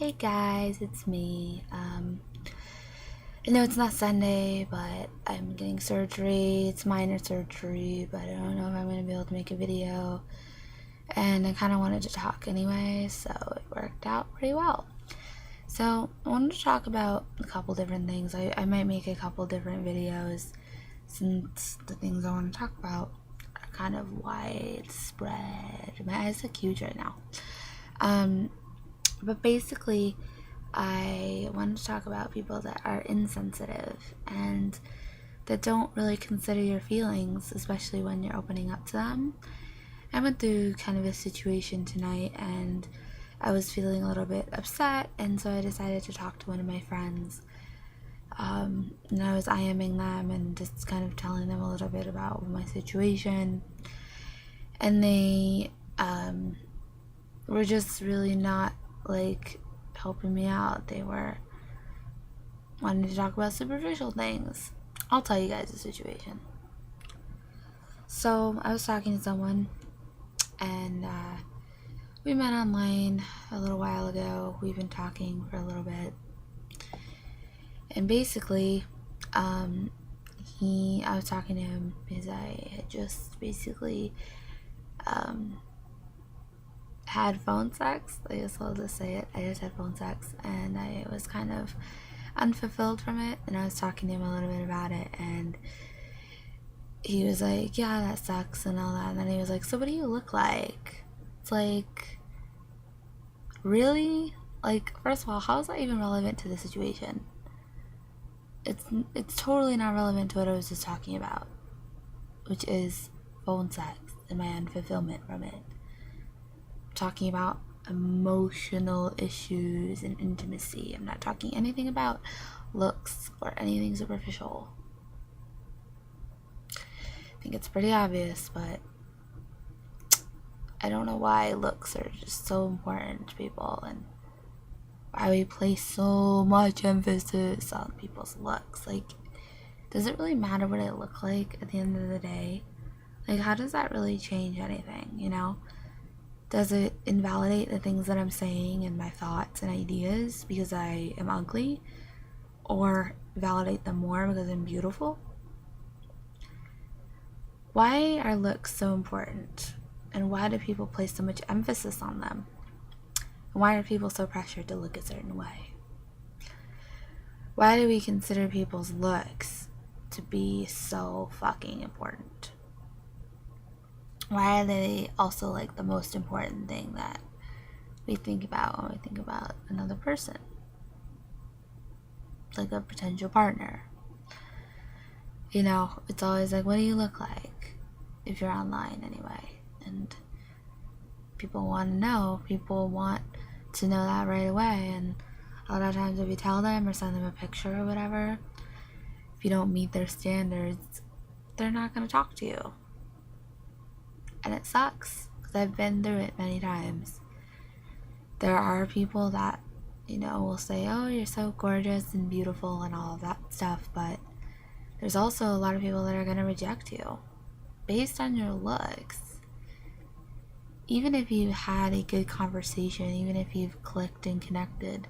Hey guys, it's me. I know it's not Sunday, but I'm getting surgery. It's minor surgery, but I don't know if I'm going to be able to make a video. And I kind of wanted to talk anyway, so it worked out pretty well. So I wanted to talk about a couple different things. I might make a couple different videos since the things I want to talk about are kind of widespread. My eyes look huge right now. But basically, I wanted to talk about people that are insensitive and that don't really consider your feelings, especially when you're opening up to them. I went through kind of a situation tonight and I was feeling a little bit upset, and so I decided to talk to one of my friends. And I was IMing them and just kind of telling them a little bit about my situation. And they were just really not helping me out. They were wanting to talk about superficial things. I'll tell you guys the situation. So I was talking to someone, and we met online a little while ago. We've been talking for a little bit, and basically, I was talking to him because I had just basically had phone sex. I guess I'll just say it. I just had phone sex, and I was kind of unfulfilled from it, and I was talking to him a little bit about it, and he was like, yeah, that sucks and all that. And then he was like, so what do you look like? It's like, really? Like, first of all, how is that even relevant to the situation? It's totally not relevant to what I was just talking about, which is phone sex and my unfulfillment from it. Talking about emotional issues and intimacy. I'm not talking anything about looks or anything superficial. I think it's pretty obvious, but I don't know why looks are just so important to people and why we place so much emphasis on people's looks. Like, does it really matter what I look like at the end of the day? Like, how does that really change anything, you know? Does it invalidate the things that I'm saying and my thoughts and ideas because I am ugly? Or validate them more because I'm beautiful? Why are looks so important? And why do people place so much emphasis on them? And why are people so pressured to look a certain way? Why do we consider people's looks to be so fucking important? Why are they also like the most important thing that we think about when we think about another person? Like a potential partner. You know, it's always like, what do you look like? If you're online anyway. And people want to know. People want to know that right away. And a lot of times if you tell them or send them a picture or whatever, if you don't meet their standards, they're not going to talk to you. And it sucks, because I've been through it many times. There are people that, you know, will say, oh, you're so gorgeous and beautiful and all of that stuff, but there's also a lot of people that are going to reject you based on your looks. Even if you had a good conversation, even if you've clicked and connected,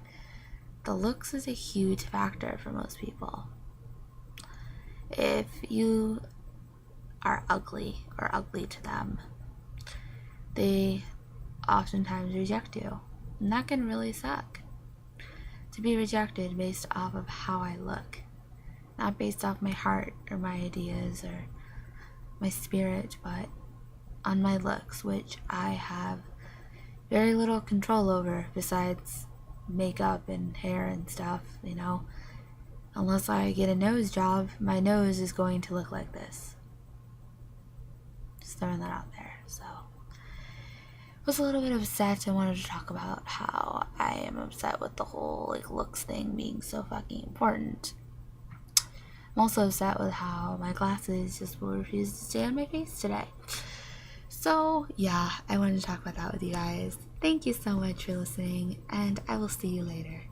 the looks is a huge factor for most people. If you are ugly or ugly to them, they oftentimes reject you, and that can really suck. To be rejected based off of how I look, not based off my heart or my ideas or my spirit, but on my looks, which I have very little control over besides makeup and hair and stuff, you know. Unless I get a nose job, my nose is going to look like this. Just throwing that out there. So I was a little bit upset. I wanted to talk about how I am upset with the whole like looks thing being so fucking important. I'm also upset with how my glasses just will refuse to stay on my face today. So yeah, I wanted to talk about that with you guys. Thank you so much for listening, and I will see you later.